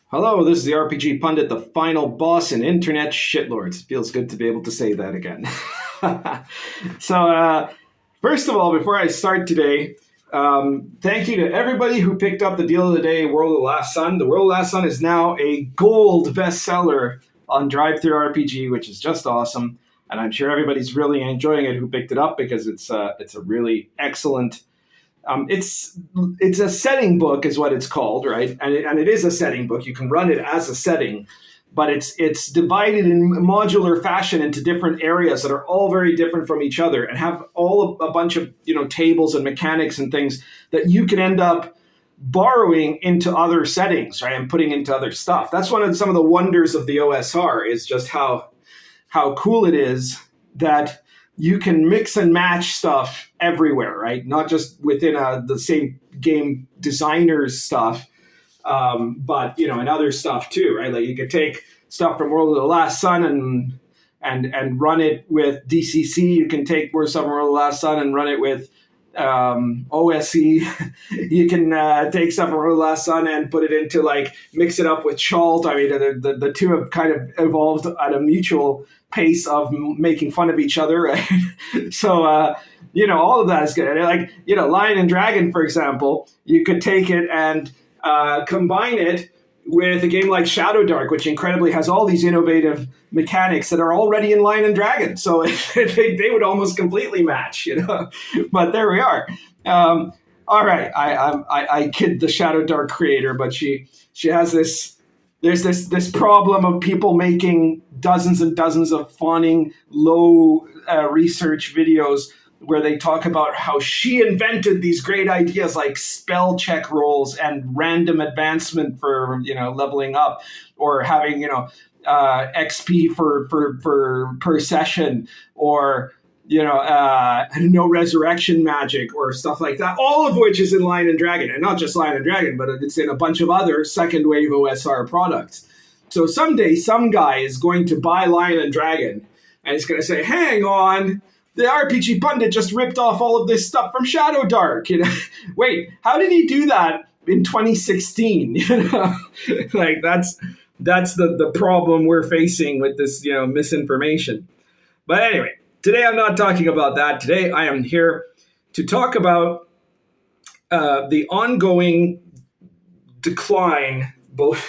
Hello, this is the RPG Pundit, the final boss in Internet Shitlords. It feels good to be able to say that again. First of all, before I start today, thank you to everybody who picked up the deal of the day, World of the Last Sun. The World of the Last Sun is now a gold bestseller on DTRPG, which is just awesome. And I'm sure everybody's really enjoying it who picked it up because it's a really excellent. It's a setting book is what it's called, right? And it is a setting book. You can run it as a setting, but it's divided in modular fashion into different areas that are all very different from each other and have a bunch of tables and mechanics and things that you can end up borrowing into other settings, right? And putting into other stuff. That's some of the wonders of the OSR is just how cool it is that you can mix and match stuff everywhere, right? Not just within the same game designer's stuff, but in other stuff too, right? Like you could take stuff from World of the Last Sun and run it with DCC. You can take stuff from World of the Last Sun and run it with OSE. You can take stuff from World of the Last Sun and put it into mix it up with Chalt. I mean, the two have kind of evolved at a mutual pace of making fun of each other, right? So, all of that is good. Lion and Dragon, for example, you could take it and combine it with a game like Shadow Dark, which incredibly has all these innovative mechanics that are already in Lion and Dragon. So they would almost completely match, But there we are. All right, I kid the Shadow Dark creator, but she has this. There's this problem of people making dozens and dozens of fawning, low research videos where they talk about how she invented these great ideas like spell check rolls and random advancement for leveling up, or having XP for per session, or no resurrection magic or stuff like that, all of which is in Lion and Dragon, and not just Lion and Dragon, but it's in a bunch of other second wave OSR products. So someday some guy is going to buy Lion and Dragon and he's going to say, hang on, the RPG Pundit just ripped off all of this stuff from Shadow Dark. Wait, how did he do that in 2016? That's the problem we're facing with this misinformation. But anyway, today I'm not talking about that. Today I am here to talk about the ongoing decline, both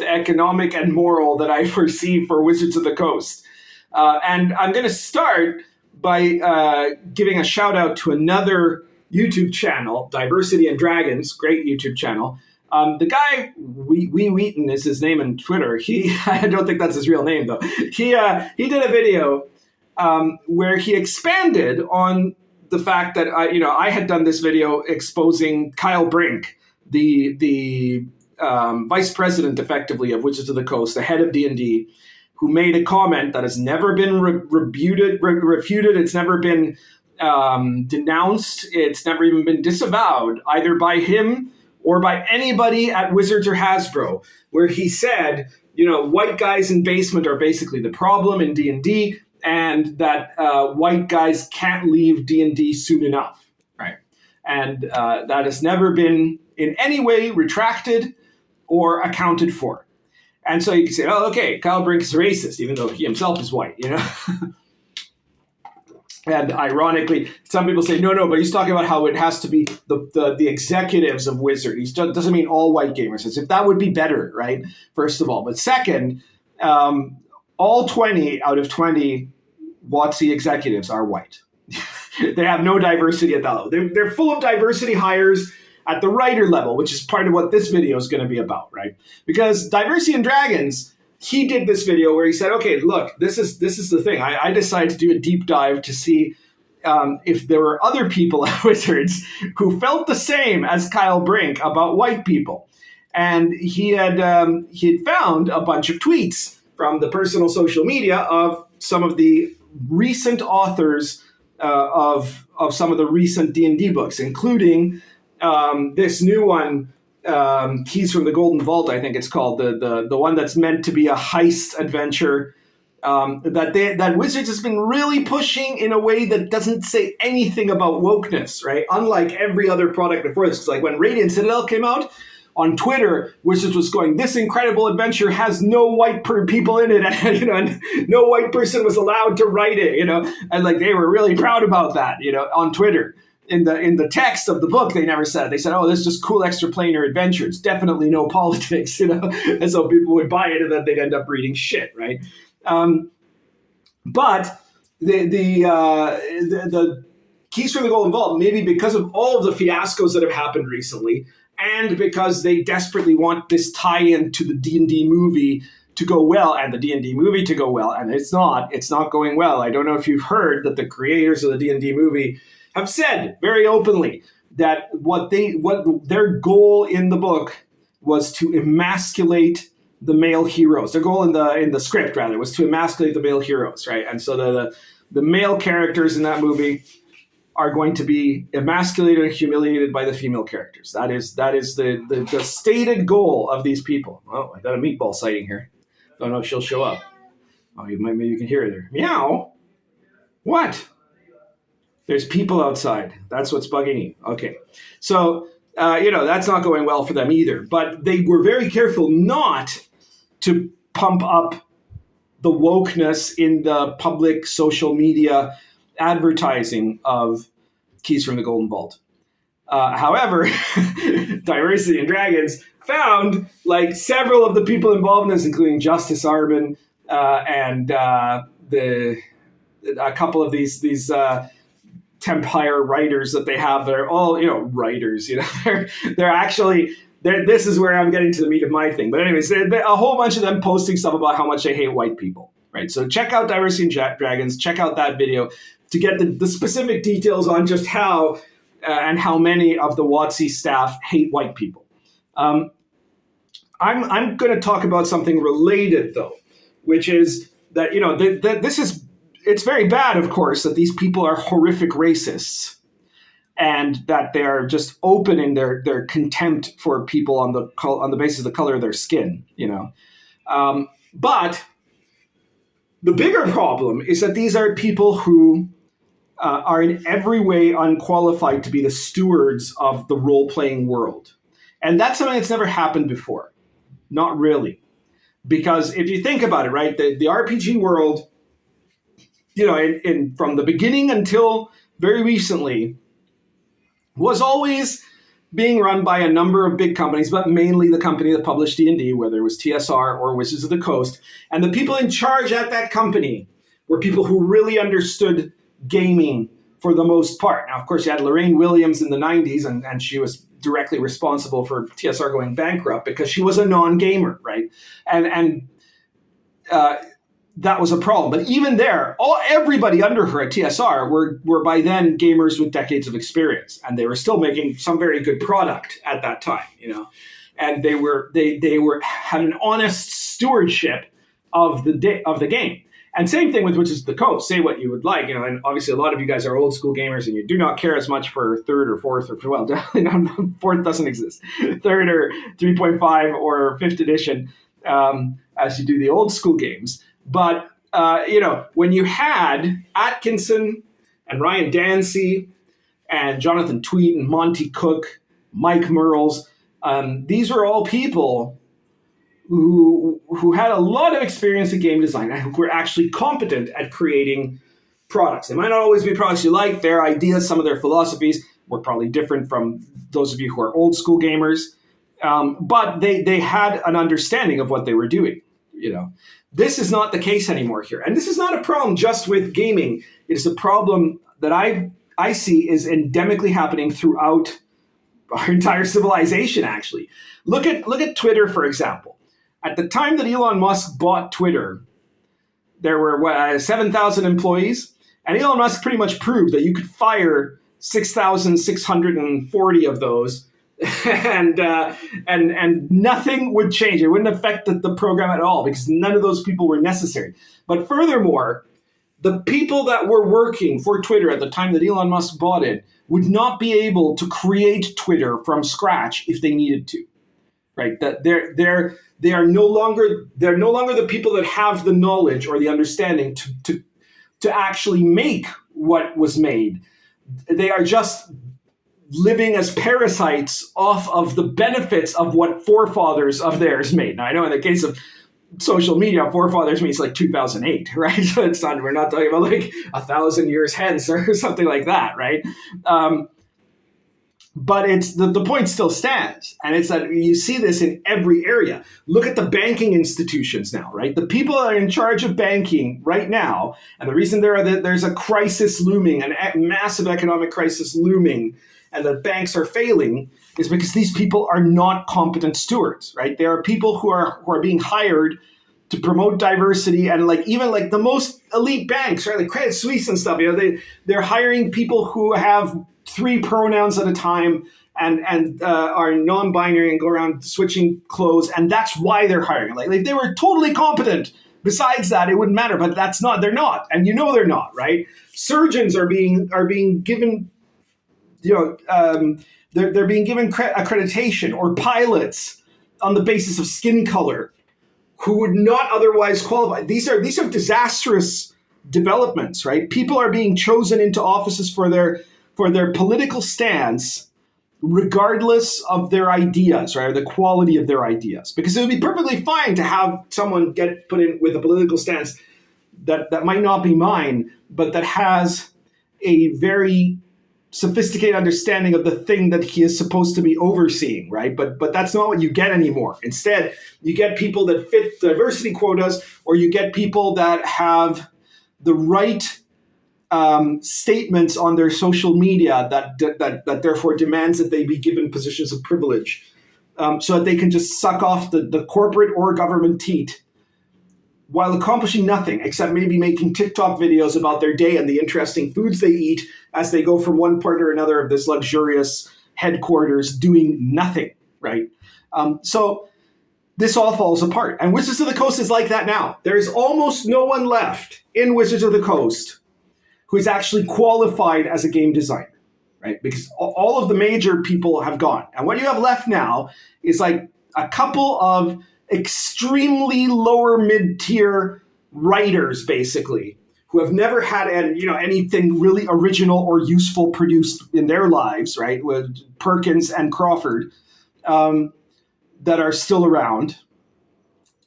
economic and moral, that I foresee for Wizards of the Coast. And I'm going to start by giving a shout out to another YouTube channel, Diversity and Dragons, great YouTube channel. The guy, Wee Wheaton is his name on Twitter. I don't think that's his real name though. He did a video where he expanded on the fact that I had done this video exposing Kyle Brink, the vice president, effectively, of Wizards of the Coast, the head of D&D, who made a comment that has never been refuted. It's never been denounced. It's never even been disavowed, either by him or by anybody at Wizards or Hasbro, where he said, white guys in basement are basically the problem in D&D, and that white guys can't leave D&D soon enough, right? And that has never been in any way retracted or accounted for. And so you can say, oh, okay, Kyle Brink is racist, even though he himself is white, And ironically, some people say, no, but he's talking about how it has to be the executives of Wizard. He doesn't mean all white gamers. As if that would be better, right? First of all. But second, all 20 out of 20 WotC executives are white. They have no diversity at that level. They're full of diversity hires at the writer level, which is part of what this video is going to be about, right? Because Diversity and Dragons, he did this video where he said, okay, look, this is the thing. I decided to do a deep dive to see if there were other people at Wizards who felt the same as Kyle Brink about white people. And he had found a bunch of tweets from the personal social media of some of the recent authors of some of the recent D&D books, including this new one, Keys from the Golden Vault, I think it's called, the one that's meant to be a heist adventure that Wizards has been really pushing in a way that doesn't say anything about wokeness, right? Unlike every other product before this. 'Cause like when Radiant Citadel came out, on Twitter, which was going, this incredible adventure has no white people in it, and, and no white person was allowed to write it, and like they were really proud about that, on Twitter. In the text of the book, they never said. They said, "Oh, this is just cool extraplanar adventures. Definitely no politics," and so people would buy it, and then they'd end up reading shit, right? But the Keys from the Golden Vault, maybe because of all of the fiascos that have happened recently, and because they desperately want this tie-in to the D&D movie to go well, and the D&D movie to go well, and it's not going well. I don't know if you've heard that the creators of the D&D movie have said very openly that what their goal in the book was to emasculate the male heroes. Their goal in the script, rather, was to emasculate the male heroes, right? And so the male characters in that movie are going to be emasculated and humiliated by the female characters. That is the stated goal of these people. Oh, I got a meatball sighting here. Don't know if she'll show up. Oh, maybe you can hear her there. Meow. What? There's people outside. That's what's bugging you. Okay. So, that's not going well for them either. But they were very careful not to pump up the wokeness in the public social media advertising of Keys from the Golden Vault. However, Diversity and Dragons found like several of the people involved in this, including Justice Arbin and a couple of these Tempire writers that they have. They're all writers. They're actually. This is where I'm getting to the meat of my thing. But anyways, a whole bunch of them posting stuff about how much they hate white people. Right. So check out Diversity and Dragons. Check out that video to get the specific details on just how and how many of the WotC staff hate white people. I'm going to talk about something related, though, which is that, it's very bad, of course, that these people are horrific racists and that they're just open in their contempt for people on the basis of the color of their skin, But the bigger problem is that these are people who are in every way unqualified to be the stewards of the role-playing world. And that's something that's never happened before. Not really. Because if you think about it, right, the RPG world, from the beginning until very recently, was always being run by a number of big companies, but mainly the company that published D&D, whether it was TSR or Wizards of the Coast. And the people in charge at that company were people who really understood gaming for the most part. Now, of course, you had Lorraine Williams in the 90s, and she was directly responsible for TSR going bankrupt because she was a non-gamer, right? And that was a problem. But even there, everybody under her at TSR were by then gamers with decades of experience, and they were still making some very good product at that time, And they had an honest stewardship of the game. And same thing with Wizards of the Coast. Say what you would like, and obviously a lot of you guys are old school gamers and you do not care as much for third or fourth or, definitely not, fourth doesn't exist, third or 3.5 or fifth edition as you do the old school games. But, when you had Atkinson and Ryan Dancy and Jonathan Tweet and Monty Cook, Mike Merles, these were all people who had a lot of experience in game design and who were actually competent at creating products. They might not always be products you like. Their ideas, some of their philosophies were probably different from those of you who are old school gamers. But they had an understanding of what they were doing, This is not the case anymore here. And this is not a problem just with gaming. It is a problem that I see is endemically happening throughout our entire civilization, actually. Look at Twitter, for example. At the time that Elon Musk bought Twitter, there were 7,000 employees, and Elon Musk pretty much proved that you could fire 6,640 of those, and nothing would change. It wouldn't affect the program at all because none of those people were necessary. But furthermore, the people that were working for Twitter at the time that Elon Musk bought it would not be able to create Twitter from scratch if they needed to. Right? That they're no longer the people that have the knowledge or the understanding to actually make what was made. They are just living as parasites off of the benefits of what forefathers of theirs made. Now, I know in the case of social media, forefathers means like 2008, right? So it's not, we're not talking about like 1,000 years hence or something like that, right? But it's the point still stands. And it's that you see this in every area. Look at the banking institutions now, right? The people that are in charge of banking right now, and the reason there's a crisis looming, a massive economic crisis looming, and the banks are failing, is because these people are not competent stewards, right? There are people who are being hired to promote diversity, and like even like the most elite banks, right? Like Credit Suisse and stuff, they're hiring people who have 3 pronouns at a time and are non-binary and go around switching clothes, and that's why they're hiring. Like they were totally competent. Besides that, it wouldn't matter, but they're not, and they're not, right? Surgeons are being given, they're being given accreditation, or pilots on the basis of skin color, who would not otherwise qualify. These are disastrous developments, right? People are being chosen into offices for their political stance, regardless of their ideas, right? Or the quality of their ideas. Because it would be perfectly fine to have someone get put in with a political stance that might not be mine, but that has a very sophisticated understanding of the thing that he is supposed to be overseeing, right? But that's not what you get anymore. Instead, you get people that fit diversity quotas, or you get people that have the right statements on their social media that therefore demands that they be given positions of privilege, so that they can just suck off the corporate or government teat while accomplishing nothing except maybe making TikTok videos about their day and the interesting foods they eat as they go from one part or another of this luxurious headquarters doing nothing, right? So this all falls apart. And Wizards of the Coast is like that now. There's almost no one left in Wizards of the Coast who is actually qualified as a game designer, right? Because all of the major people have gone. And what you have left now is like a couple of extremely lower mid-tier writers, basically, who have never had anything really original or useful produced in their lives, right? With Perkins and Crawford, that are still around,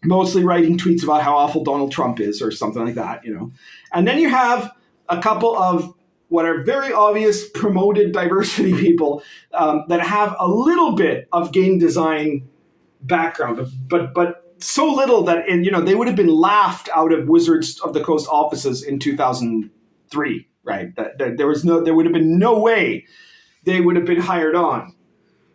mostly writing tweets about how awful Donald Trump is or something like that, And then you have a couple of what are very obvious promoted diversity people that have a little bit of game design background, but so little that they would have been laughed out of Wizards of the Coast offices in 2003, right? That there would have been no way they would have been hired on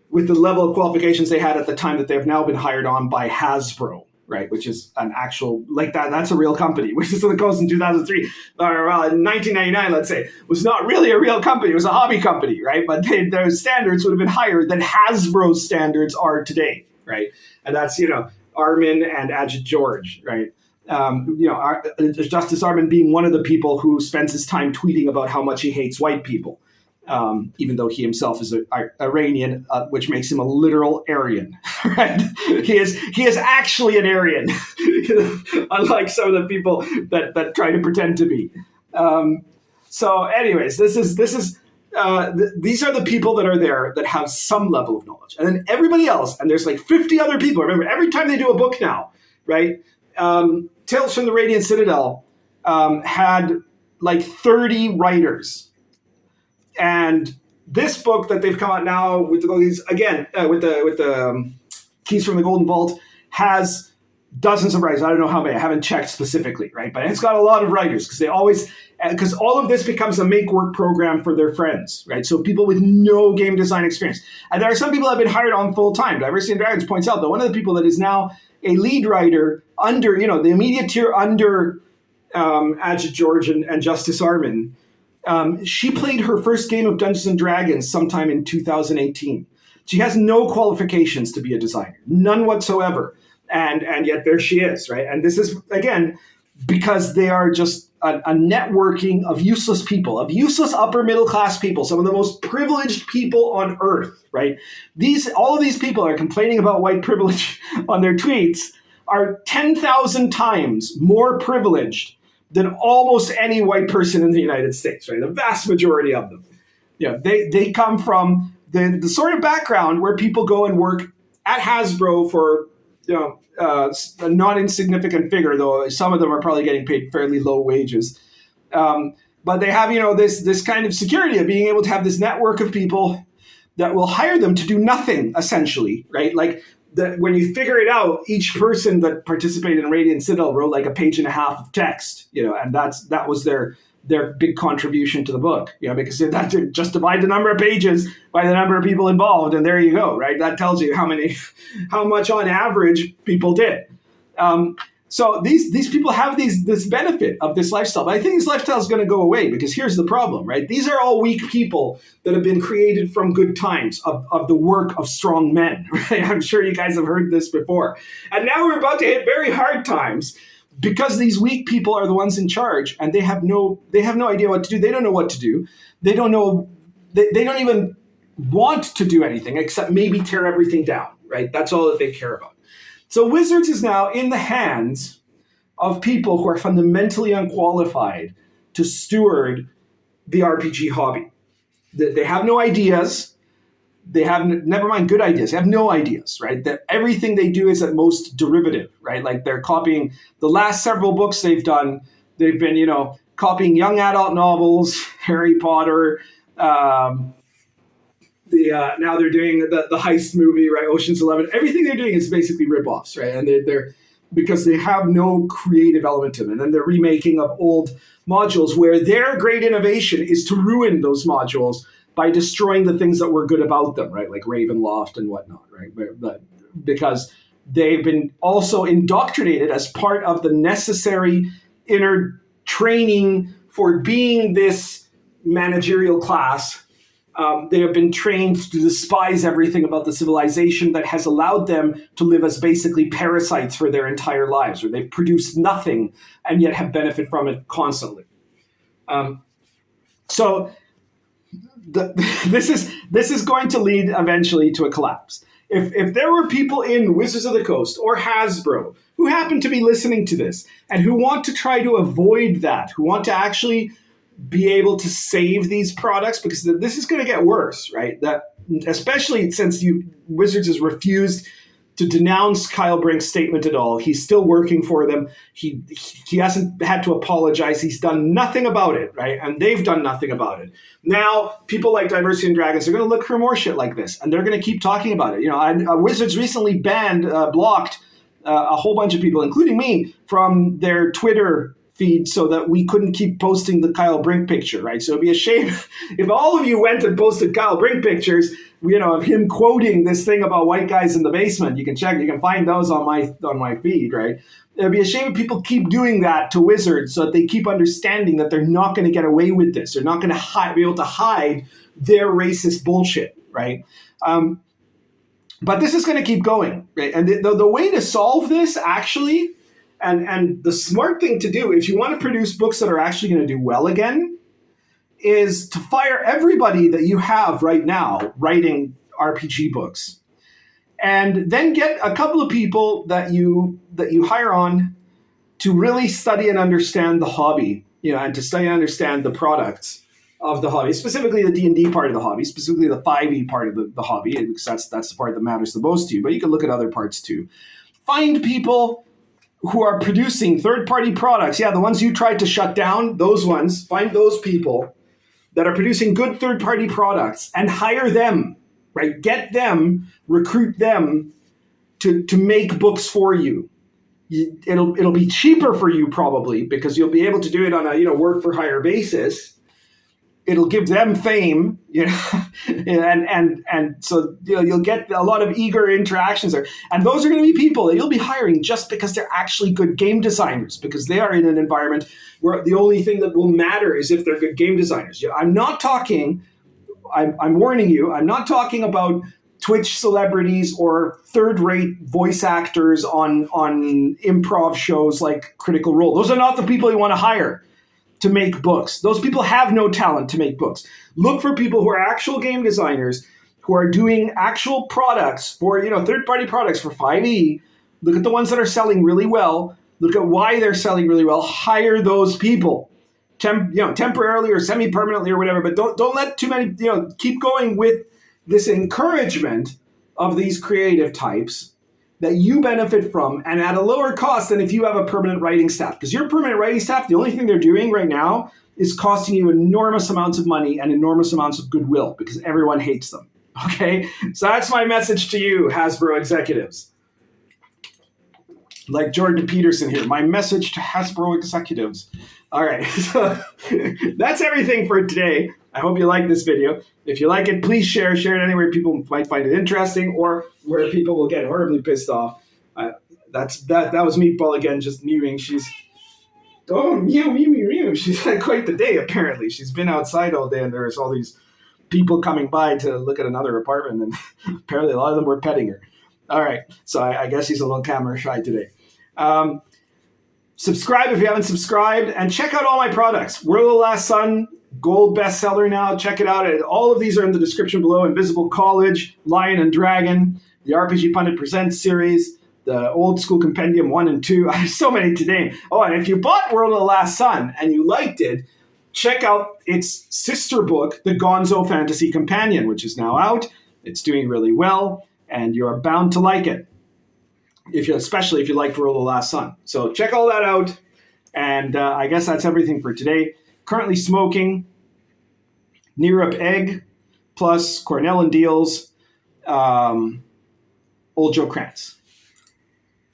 with the level of qualifications they had at the time that they have now been hired on by Hasbro, right? Which is an actual, like that's a real company. Wizards of the Coast in 2003, or in 1999, let's say, was not really a real company. It was a hobby company, right? But their standards would have been higher than Hasbro's standards are today, right? And that's, Armin and Ajit George, right? Justice Armin being one of the people who spends his time tweeting about how much he hates white people, even though he himself is Iranian, which makes him a literal Aryan, right? He is actually an Aryan, unlike some of the people that try to pretend to be. So, anyways, these are the people that are there that have some level of knowledge. And then everybody else, and there's like 50 other people. Remember, every time they do a book now, right? Tales from the Radiant Citadel had like 30 writers. And this book that they've come out now with these, again, with the Keys from the Golden Vault, has dozens of writers. I don't know how many. I haven't checked specifically, right? But it's got a lot of writers because all of this becomes a make-work program for their friends, right? So people with no game design experience. And there are some people that have been hired on full-time. Diversity and Dragons points out that one of the people that is now a lead writer under, the immediate tier under Ajit George and Justice Armin, she played her first game of Dungeons and Dragons sometime in 2018. She has no qualifications to be a designer, none whatsoever. And yet there she is, right? And this is, again, because they are just a networking of useless people, of useless upper middle class people, some of the most privileged people on earth, right? All of these people are complaining about white privilege on their tweets, are 10,000 times more privileged than almost any white person in the United States, right? The vast majority of them. They come from the sort of background where people go and work at Hasbro for a not insignificant figure, though some of them are probably getting paid fairly low wages. But they have this kind of security of being able to have this network of people that will hire them to do nothing, essentially, right? Like when you figure it out, each person that participated in Radiant Citadel wrote like a page and a half of text, and that was their big contribution to the book, because that just divide the number of pages by the number of people involved, and there you go, right? That tells you how much on average people did. So these people have this benefit of this lifestyle, but I think this lifestyle is going to go away because here's the problem, right? These are all weak people that have been created from good times of the work of strong men, right? I'm sure you guys have heard this before, and now we're about to hit very hard times. Because these weak people are the ones in charge, and they have no idea what to do. They don't know what to do. They don't know. They don't even want to do anything except maybe tear everything down. Right? That's all that they care about. So Wizards is now in the hands of people who are fundamentally unqualified to steward the RPG hobby. They have no ideas. They have, never mind good ideas, they have no ideas, right? That everything they do is at most derivative, right? Like they're copying the last several books they've done. They've been, copying young adult novels, Harry Potter. Now they're doing the heist movie, right? Ocean's 11. Everything they're doing is basically ripoffs, right? And they're because they have no creative element to them. And then they're remaking of old modules where their great innovation is to ruin those modules by destroying the things that were good about them, right? Like Ravenloft and whatnot, right? But because they've been also indoctrinated as part of the necessary inner training for being this managerial class. They have been trained to despise everything about the civilization that has allowed them to live as basically parasites for their entire lives, where they've produced nothing and yet have benefited from it constantly. This is going to lead eventually to a collapse. If there were people in Wizards of the Coast or Hasbro who happen to be listening to this and who want to try to avoid that, who want to actually be able to save these products, because this is going to get worse, right? That especially since Wizards has refused to denounce Kyle Brink's statement at all. He's still working for them. He hasn't had to apologize. He's done nothing about it, right? And they've done nothing about it. Now, people like Diversity and Dragons are going to look for more shit like this, and they're going to keep talking about it. Wizards recently blocked a whole bunch of people, including me, from their Twitter feed so that we couldn't keep posting the Kyle Brink picture, right? So it'd be a shame if all of you went and posted Kyle Brink pictures, of him quoting this thing about white guys in the basement. You can find those on my feed, right? It'd be a shame if people keep doing that to Wizards so that they keep understanding that they're not going to get away with this. They're not going to be able to hide their racist bullshit, right? But this is going to keep going, right? And the way to solve this, actually, and the smart thing to do, if you want to produce books that are actually going to do well again, is to fire everybody that you have right now writing RPG books. And then get a couple of people that you hire on to really study and understand the hobby, and to study and understand the products of the hobby, specifically the D&D part of the hobby, specifically the 5e part of the hobby, because that's the part that matters the most to you. But you can look at other parts too. Find people who are producing third-party products. Yeah, the ones you tried to shut down, those ones. Find those people that are producing good third-party products and hire them, right? Get them, recruit them to make books for you. It'll be cheaper for you probably because you'll be able to do it on a work-for-hire basis. It'll give them fame, and so you'll get a lot of eager interactions there. And those are going to be people that you'll be hiring just because they're actually good game designers, because they are in an environment where the only thing that will matter is if they're good game designers. I'm not talking, I'm warning you, I'm not talking about Twitch celebrities or third-rate voice actors on improv shows like Critical Role. Those are not the people you want to hire to make books. Those people have no talent to make books. Look for people who are actual game designers, who are doing actual products for, third-party products for 5e. Look at the ones that are selling really well. Look at why they're selling really well. Hire those people, temporarily or semi-permanently or whatever. But don't let too many, keep going with this encouragement of these creative types that you benefit from, and at a lower cost than if you have a permanent writing staff. Because your permanent writing staff, the only thing they're doing right now is costing you enormous amounts of money and enormous amounts of goodwill because everyone hates them. Okay? So that's my message to you, Hasbro executives. Like Jordan Peterson here, my message to Hasbro executives. All right, so that's everything for today. I hope you like this video. If you like it, please share it anywhere people might find it interesting or where people will get horribly pissed off. That was Meatball again, just mewing. She's mew. She's had quite the day, apparently. She's been outside all day, and there's all these people coming by to look at another apartment, and apparently a lot of them were petting her. All right, so I guess she's a little camera shy today. Subscribe if you haven't subscribed, and check out all my products. World of the Last Sun, gold bestseller now. Check it out. All of these are in the description below. Invisible College, Lion and Dragon, the RPG Pundit Presents series, the Old School Compendium 1 and 2. I have so many to name. Oh, and if you bought World of the Last Sun and you liked it, check out its sister book, the Gonzo Fantasy Companion, which is now out. It's doing really well, and you're bound to like it, especially if you liked World of the Last Sun. So check all that out, and I guess that's everything for today. Currently smoking Neerup Egg plus Cornell and Deal's Old Joe Krantz.